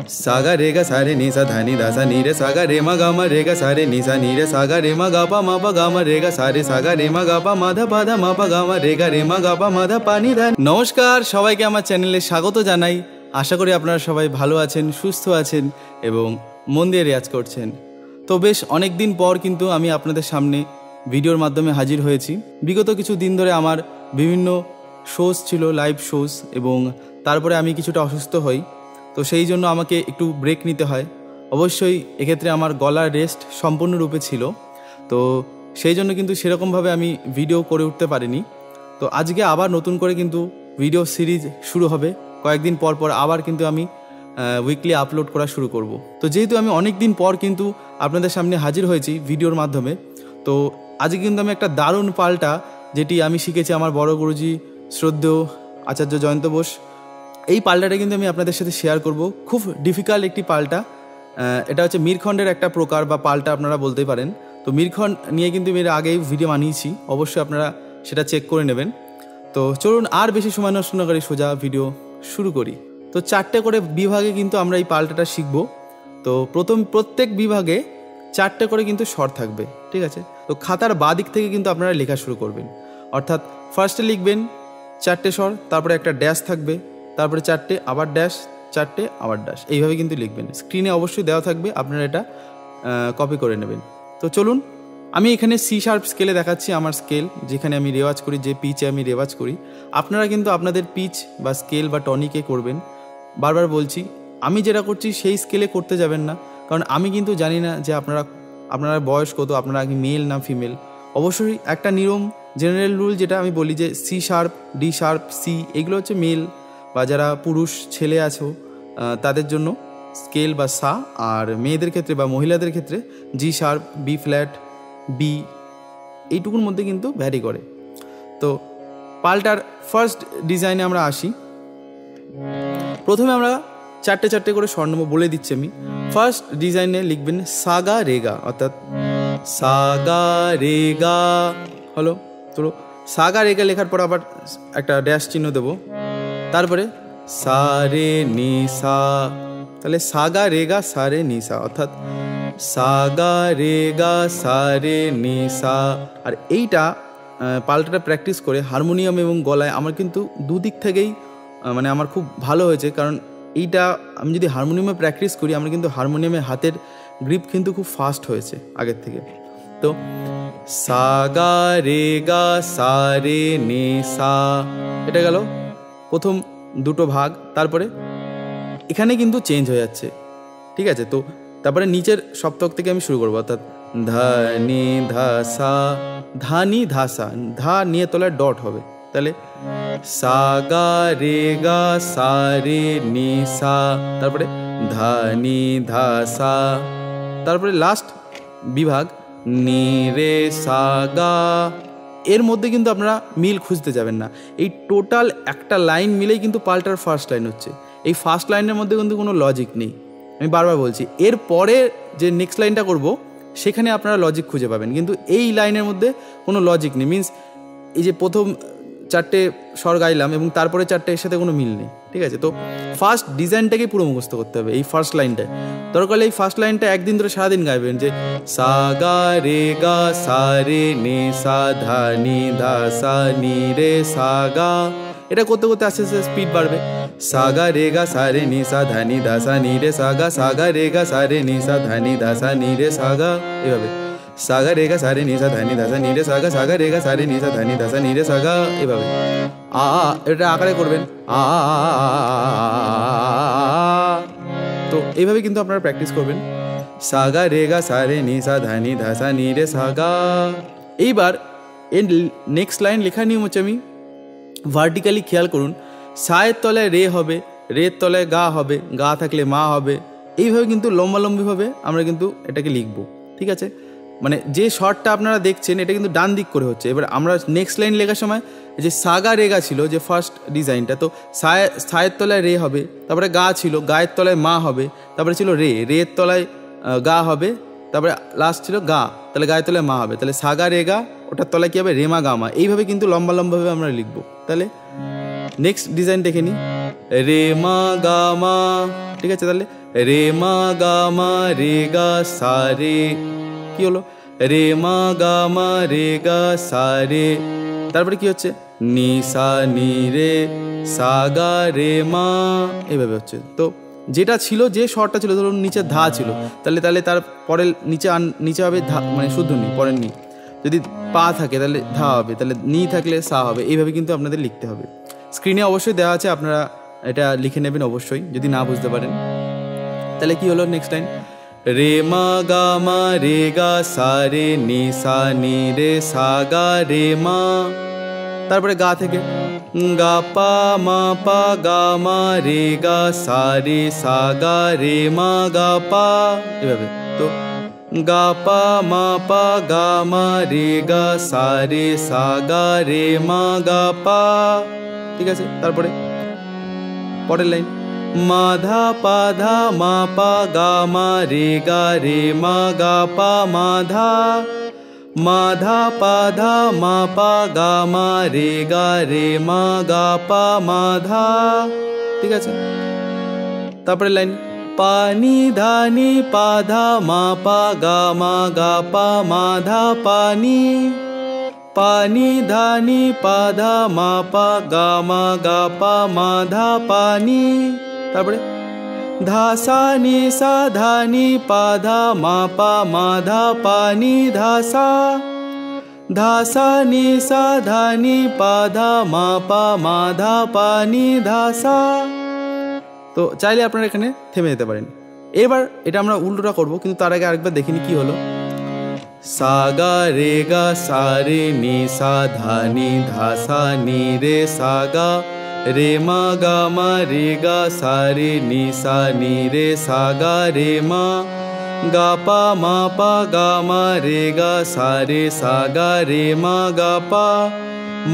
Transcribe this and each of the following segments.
Saga রে গা সারে নি সা ধা নি ধা সা নি রে সাগা রে মা গা মা রে গা সারে নি সা নি রে সাগা রে মা গা পা মা পা গা মা রে গা সারে সাগা রে মা গা পা মা ধা পা ধা মা পা গা মা রে গা রে মা গা পা মা ধা পা নি ধা। নমস্কার, সবাইকে আমার চ্যানেলে স্বাগত জানাই। আশা করি আপনারা সবাই ভালো আছেন, সুস্থ আছেন এবং মন দিয়ে রেয়াজ করছেন। তো বেশ অনেক দিন পর কিন্তু আমি আপনাদের সামনে ভিডিওর মাধ্যমে হাজির হয়েছি। বিগত কিছু দিন ধরে আমার বিভিন্ন শোজ ছিল, লাইভ শোজ, এবং তারপরে আমি কিছুটা অসুস্থ হই। তো সেই জন্য আমাকে একটু ব্রেক নিতে হয়। অবশ্যই এক্ষেত্রে আমার গলার রেস্ট সম্পূর্ণরূপে ছিল, তো সেই জন্য কিন্তু সেরকমভাবে আমি ভিডিও করে উঠতে পারিনি। তো আজকে আবার নতুন করে কিন্তু ভিডিও সিরিজ শুরু হবে। কয়েকদিন পর পর আবার কিন্তু আমি উইকলি আপলোড করা শুরু করব। তো যেহেতু আমি অনেক দিন পর কিন্তু আপনাদের সামনে হাজির হয়েছি ভিডিওর মাধ্যমে, তো আজকে কিন্তু আমি একটা দারুণ পাল্টা, যেটি আমি শিখেছি আমার বড় গুরুজি শ্রদ্ধেয় আচার্য জয়ন্ত বোস, এই পাল্টাটা কিন্তু আমি আপনাদের সাথে শেয়ার করব। খুব ডিফিকাল্ট একটি পাল্টা। এটা হচ্ছে মীরখণ্ডের একটা প্রকার বা পাল্টা আপনারা বলতেই পারেন। তো মীরখণ্ড নিয়ে কিন্তু আমি এর আগেই ভিডিও বানিয়েছি, অবশ্যই আপনারা সেটা চেক করে নেবেন। তো চলুন আর বেশি সময় নষ্ট না করে সোজা ভিডিও শুরু করি। তো 4টে করে বিভাগে কিন্তু আমরা এই পাল্টাটা শিখব। তো প্রত্যেক বিভাগে 4টে করে কিন্তু স্বর থাকবে, ঠিক আছে? তো খাতার বাঁ দিক থেকে কিন্তু আপনারা লেখা শুরু করবেন। অর্থাৎ ফার্স্টে লিখবেন 4টে স্বর, তারপরে একটা ড্যাশ থাকবে, তারপরে 4টে আবার ড্যাশ, 4টে আবার ড্যাশ, এইভাবে কিন্তু লিখবেন। স্ক্রিনে অবশ্যই দেওয়া থাকবে, আপনারা এটা কপি করে নেবেন। তো চলুন, আমি এখানে সি শার্প স্কেলে দেখাচ্ছি আমার স্কেল, যেখানে আমি রেওয়াজ করি, যে পিচে আমি রেওয়াজ করি। আপনারা কিন্তু আপনাদের পিচ বা স্কেল বা টনিকে করবেন। বারবার বলছি, আমি যেটা করছি সেই স্কেলে করতে যাবেন না, কারণ আমি কিন্তু জানি না যে আপনারা বয়স কত, আপনারা কি মেল না ফিমেল। অবশ্যই একটা নিয়ম, জেনারেল রুল যেটা আমি বলি, যে C sharp, D sharp, C, এগুলো হচ্ছে মেল বা যারা পুরুষ ছেলে আছো তাদের জন্য স্কেল বা সা, আর মেয়েদের ক্ষেত্রে বা মহিলাদের ক্ষেত্রে G sharp, B flat, B, এইটুকুর মধ্যে কিন্তু ভ্যারি করে। তো পাল্টার ফার্স্ট ডিজাইনে আমরা আসি। প্রথমে আমরা 4টে করে স্বরনম্বর বলে দিচ্ছি আমি। ফার্স্ট ডিজাইনে লিখবেন সাগা রেগা, অর্থাৎ সাগা রেগা হলো। তো সাগা রেগা লেখার পর আবার একটা ড্যাশ চিহ্ন দেবো, তারপরে সা রে নি সা, তাহলে সাগা রেগা সা রে নি সা, অর্থাৎ সাগা রেগা সা রে নি সা। আর এইটা পাল্টাটা প্র্যাকটিস করে হারমোনিয়াম এবং গলায় আমার কিন্তু দুদিক থেকেই মানে আমার খুব ভালো হয়েছে। কারণ এইটা আমি যদি হারমোনিয়ামে প্র্যাকটিস করি, আমার কিন্তু হারমোনিয়ামের হাতের গ্রিপ কিন্তু খুব ফাস্ট হয়েছে আগের থেকে। তো সাগা রেগা সা রে নি সা, এটা গেল প্রথম দুটো ভাগ। তারপরে এখানে কিন্তু চেঞ্জ হয়ে যাচ্ছে, ঠিক আছে? তো তারপরে নিচের সপ্তক থেকে আমি শুরু করবো, অর্থাৎ ধা নি ধা সা, ধা নি ধা সা, ধা নিয়ে তলায় ডট হবে, তাহলে সাগা রেগা সা রে নি সা, তারপরে ধা নি ধা সা, তারপরে লাস্ট বিভাগ নি রে সাগা। এর মধ্যে কিন্তু আপনারা মিল খুঁজতে যাবেন না, এই টোটাল একটা লাইন মিলেই কিন্তু পাল্টার ফার্স্ট লাইন হচ্ছে। এই ফার্স্ট লাইনের মধ্যে কিন্তু কোনো লজিক নেই, আমি বারবার বলছি। এর পরে যে নেক্সট লাইনটা করব সেখানে আপনারা লজিক খুঁজে পাবেন, কিন্তু এই লাইনের মধ্যে কোনো লজিক নেই। মিন্স এই যে প্রথম 4টে স্বর গাইলাম এবং তারপরে 4টে, এর সাথে কোনো মিল নেই, ঠিক আছে? তো ফার্স্ট ডিজাইনটাকে পুরো মুখস্থ করতে হবে। এই ফার্স্ট লাইনটা দরকার হলে এই ফার্স্ট লাইনটা একদিন ধরে সারাদিন গাইবেন, যে সাগা রেগা সা রে নে সা ধা নি ধা সা নি রে সাগা। এটা করতে করতে আস্তে আস্তে স্পিড বাড়বে। সাগা রেগা সা রে নি সা ধা নি ধা সা নি রে সাগা, সাগা রেগা সা রে নি সা ধা নি ধা সা নি রে সাগা, এভাবে সাগা রেগা সা রে নি সা ধা নি ধা সা নি রে সাগা, সাগা রেগা সা রে নি সা ধা নি ধা সা নি রে সাগা, এভাবে এটা আকারে করবেন। তো এইভাবে কিন্তু আপনারা প্র্যাকটিস করবেন। সাগা রেগা সা রে নি সা ধা নি ধা সা নি রে সাগা। এইবার এর নেক্সট লাইন লেখার নিয়ম হচ্ছে, আমি ভার্টিক্যালি খেয়াল করুন, সায়ের তলায় রে হবে, রের তলায় গা হবে, গা থাকলে মা হবে। এইভাবে কিন্তু লম্বালম্বিভাবে আমরা কিন্তু এটাকে লিখব, ঠিক আছে? মানে যে শর্টটা আপনারা দেখছেন এটা কিন্তু ডান দিক করে হচ্ছে। এবার আমরা নেক্সট লাইন লেখার সময় যে সাগা রেগা ছিল যে ফার্স্ট ডিজাইনটা, তো সায়ের তলায় রে হবে, তারপরে গা ছিল, গায়ের তলায় মা হবে, তারপরে ছিল রে, রের তলায় গা হবে, তারপরে লাস্ট ছিল গা, তাহলে গায়ের তলায় মা হবে, তাহলে সাগা রেগা, ওটার তলায় কী হবে, রেমা গামা। এইভাবে কিন্তু লম্বাভাবে আমরা লিখবো। তাহলে নেক্সট ডিজাইন দেখে নিই, রে মা গা মা, ঠিক আছে? তাহলে রে মা গা মা রে গা সা রে, কি হলো রে মা গা মা রে গা সা রে, তারপরে কি হচ্ছে নি সা নি রে সা গা রে মা, এইভাবে হচ্ছে। তো যেটা ছিল, যে স্বরটা ছিল, ধরুন নিচে ধা ছিল, তাহলে তার পরের নিচে হবে ধা, মানে শুদ্ধ নি, পরের নি। যদি পা থাকে তাহলে ধা হবে, তাহলে নি থাকলে সা হবে। এইভাবে কিন্তু আপনাদের লিখতে হবে। স্ক্রিনে অবশ্যই দেওয়া আছে, আপনারা এটা লিখে নেবেন অবশ্যই যদি না বুঝতে পারেন। তাহলে কি হলো নেক্সট লাইন, রে মা গা মা রে গা সা রে নি সা নি রে সা গা রে মা, তারপরে গা থেকে গা পা গা মা রে গা সা রে সা গা রে মা গা পা, এভাবে। তো গা পা গা মা রে গা সা রে সা গা রে মা গা পা, ঠিক আছে। তারপরে পরের লাইন, মাধা পাধা মা পা গা মা রে মা গা পা মাধা, মাধা পাধা মা পা গা মা রে মা গা পা মাধা, ঠিক আছে। তারপরে লাইন, পানি ধানি পাধা মা পা গা পা মাধা পানি, পানি ধানি পাধা মা পা গা পা মাধা পানি, তারপরে ধাসা নি সা ধানি পাধা মা পা মাধা পানি ধাসা, ধাসা নি সা ধানি পাধা মা পা মাধা পানি ধাসা। তো চাইলে আপনারা এখানে থেমে যেতে পারেন। এবার এটা আমরা উল্টোটা করব, কিন্তু তার আগে আরেকবার দেখিনি কি হলো, সা গা রে গা সা রে নি সা ধা নি ধা সা নি রে সা গা রে মা গা মা রে গা সা রে নি রে সা গা রে মা গা পা গা মা রে গা সা গা রে মা গা পা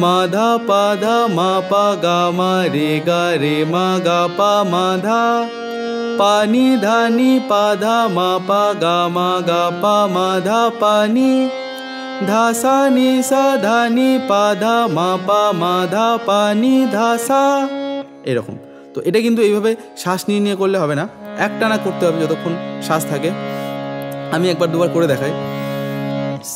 মাধা পাধা মা পা গা মা রে মা গা পা মাধা পানি ধানি পাধা মা পা গা পা মাধা পানি ধাসা নি সা ধানি পাধা মা পা মাধা পানি ধাসা, এরকম। তো এটা কিন্তু এইভাবে শ্বাস নিয়ে নিয়ে করলে হবে না, একটানা করতে হবে যতক্ষণ শ্বাস থাকে। আমি একবার দুবার করে দেখাই,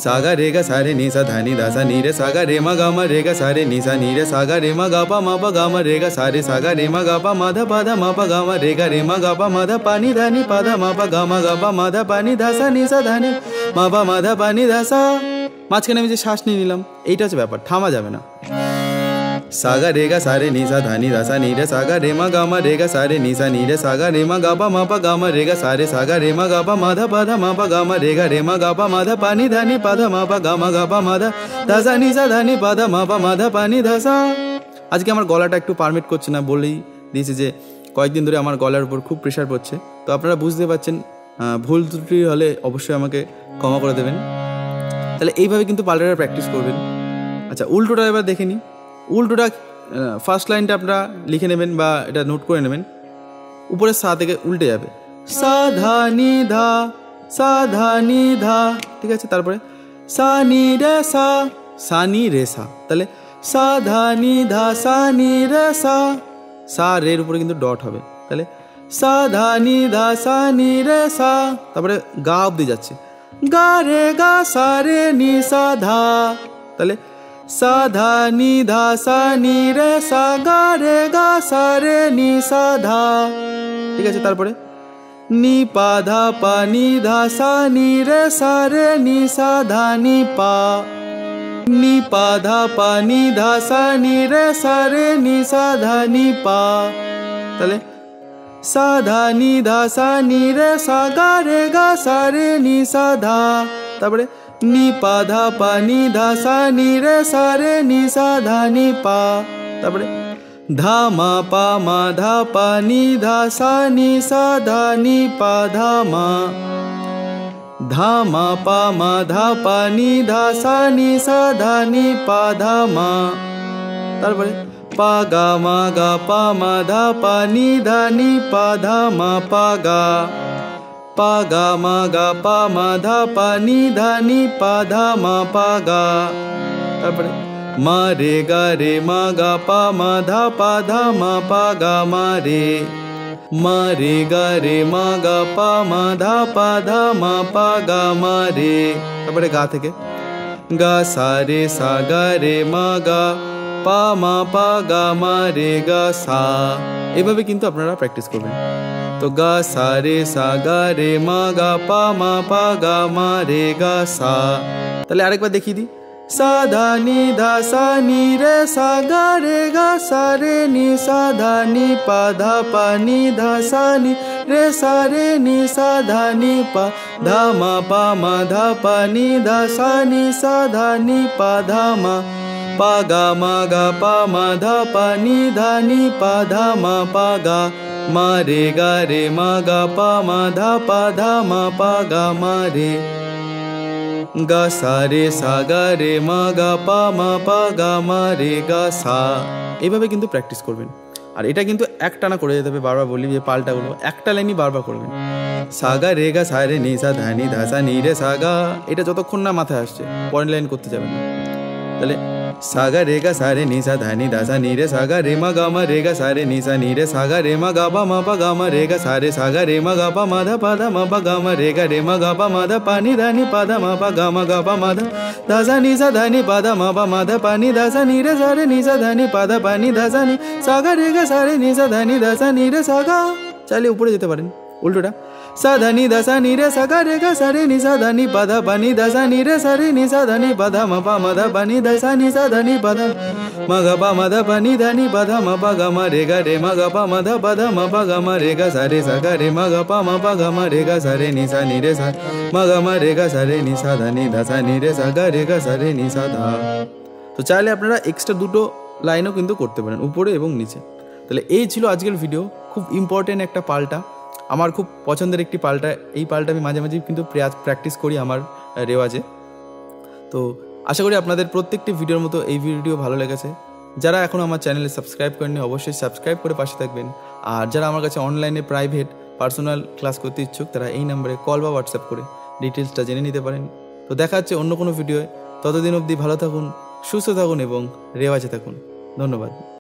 সাগা রে গা সারে নি সা ধানি দাসা নি রে সাগা রে মা গা মা রে গা সারে নি সা নি রে সাগা রে মা গা পা রে গা সারে সাগা রে মা গা পা মাধা পাধা মা পা গা মা রে মা গা পা মাধা পানি ধানি পাধা মা পা গা পা মাধা পানি ধাসা নি সা ধানি মা পা মাধা পানি ধাসা। মাঝখানে আমি যে শ্বাস নিয়ে নিলাম, এইটা হচ্ছে ব্যাপার, থামা যাবে না। সাগা রে গা সারে নি সা ধানি দাসা নি রে সাগা রে মা গা মা রে গা সারে নি সাগা রে মা গা পা রে গা সারে সাগা রে মা গা পা মাধা পাধা মা পা গা মা রে মা গা পা মাধা পানি ধানি পাধা মা পা গা পা মাধা দাসা নি সা ধানি পাধা মা পা মাধা পানি ধাসা। আজকে আমার গলাটা একটু পারমিট করছে না, বলেই দিয়েছে যে কয়েকদিন ধরে আমার গলার উপর খুব প্রেশার পড়ছে। তো আপনারা বুঝতে পারছেন, ভুল ত্রুটি হলে অবশ্যই আমাকে ক্ষমা করে দেবেন। তাহলে এইভাবে কিন্তু পাল্টাটা প্র্যাকটিস করবেন। আচ্ছা, উল্টোটা এবার দেখে নিই। উল্টোটা ফার্স্ট লাইনটা আপনারা লিখে নেবেন বা এটা নোট করে নেবেন, উপরে সা থেকে উল্টে যাবে, সা ধা নি ধা সা ধা নি ধা, ঠিক আছে। তারপরে সা নি রে সা সা নি রে সা, তাহলে সা ধা নি ধা সা নি রে সা, সা রের উপরে কিন্তু ডট হবে, তাহলে সা ধা নি ধা সা নি রে সা। তারপরে গা অব্দি যাচ্ছে, গা রে গা সা রে নি সা ধা, তাহলে সা ধা নি ধা সা নি রে সা গা রে গা সা রে নি সা ধা, ঠিক আছে। তারপরে নি পা ধা পা নি ধা সা নি রে সা রে নি সা ধা নি পা, নি পা ধা পা নি ধা সা নি রে সা রে নি সা ধা নি পা, তাহলে সা ধা নি ধা সা নি রে সা গা রে গা সা রে নি সা ধা, তারপরে নি পা ধা পা নি ধা সা নি রে সা রে নি সা ধা নি পা, তারপরে ধা মা ধা পা নি ধা সা নি সা ধা নি পা ধা মা, ধা মা ধা পা নি ধা সা নি সা ধা নি পা ধা মা, তারপরে পা গা পা মা ধা পা নি ধা নি পা ধা মা পা গা, পা গা পা মা ধা পা নি ধা নি পা ধা মা পা গা, তারপরে মা রে মা গা পা মা ধা মা পা গা মা রে, মা রে গা রে মা গা পা মা ধা পা ধা মা পা গা মা রে, তারপরে গা থেকে গা সা রে সা গা রে মা গা পা মা পা গা মা রে গা সা। এভাবে কিন্তু আপনারা প্র্যাকটিস করবেন। তো গা সা রে সা গা রে মা গা পা মা পা গা মা রে গা সা। তাহলে আরেকবার দেখিয়ে দিই, সা ধা নি ধা সা নি রে সা গা রে গা সা রে নি সা ধা নি পা ধা পা নি ধা সা নি রে সা রে নি সা ধা নি পা ধা মা পা মা ধা পা নি ধা সা নি সা ধা নি পা ধা মা পা গা মা গা পা মা ধা পা নি ধা নি পা ধা মা পা গা মা রে গা রে মা গা পা মা ধা পা ধা মা পা গা মা রে গা সা রে সা গা রে মা গা পা মা পা গা মা রে গা সা। এইভাবে কিন্তু প্র্যাকটিস করবেন। আর এটা কিন্তু একটানা করে যেতে হবে, বারবার বলি যে পাল্টাগুলো একটা লাইনই বারবার করবেন। সা গা রে গা সা রে নি সা ধা নি ধা সা নি রে সা গা, এটা যতক্ষণ না মাথায় আসছে পয়েন্ট লাইন করতে যাবেন না। তাহলে সা গা রে গা সা রে নি সা ধা নি ধা সা নি রে সা গা রে মা গা মা রে গা সা রে নি সা নি রে সা গা রে মা গা পা মা পা গা মা রে গা সা রে সা গা রে মা গা পা মা ধা পা ধা মা পা গা মা রে গা রে মা গা পা মা ধা পা নি ধা নি পা ধা মা পা গা মা গা পা মা ধা ধা সা নি সা ধা নি পা ধা মা পা মা ধা পা নি ধা সা নি রে সা রে নি সা ধা নি পা ধা পা নি ধা সা নি সা গা রে গা সা রে নি সা ধা নি ধা সা নি রে সা গা। চাইলে উপরে যেতে পারেন উল্টোটা, সা ধা নি ধা সা নি রে সা গা রে গা সা রে নি সা ধা নি পা ধা পা নি ধা সা নি রে সা রে নি সা ধা নি পা ধা মা পা মা ধা পা নি ধা সা নি সা ধা নি পা ধা মা গা পা মা ধা পা নি ধা নি পা ধা মা পা গা মা রে গা রে মা গা পা মা ধা পা ধা মা পা গা মা রে গা সা রে সা গা রে মা গা পা মা পা গা মা রে গা সা রে নি সা নি রে সা মা গা মা রে গা সা রে নি সা ধা নি ধা সা নি রে সা গা রে গা সা রে নি সা ধা। তো চাইলে আপনারা এক্সট্রা দুটো লাইনও কিন্তু করতে পারেন, উপরে এবং নিচে। তাহলে এই ছিল আজকের ভিডিও, খুব ইম্পর্টেন্ট একটা পাল্টা, আমার খুব পছন্দের একটি পাল্টা। এই পাল্টা আমি মাঝে মাঝে কিন্তু প্র্যাকটিস করি আমার রেওয়াজে। তো আশা করি আপনাদের প্রত্যেকটি ভিডিওর মতো এই ভিডিও ভালো লেগেছে। যারা এখন আমার চ্যানেলে সাবস্ক্রাইব করেননি অবশ্যই সাবস্ক্রাইব করে পাশে থাকবেন। আর যারা আমার কাছে অনলাইনে প্রাইভেট পার্সোনাল ক্লাস করতে ইচ্ছুক তারা এই নাম্বারে কল বা হোয়াটসঅ্যাপ করে ডিটেলসটা জেনে নিতে পারেন। তো দেখা হচ্ছে অন্য কোনো ভিডিওয়, ততদিন অবধি ভালো থাকুন, সুস্থ থাকুন এবং রেওয়াজে থাকুন। ধন্যবাদ।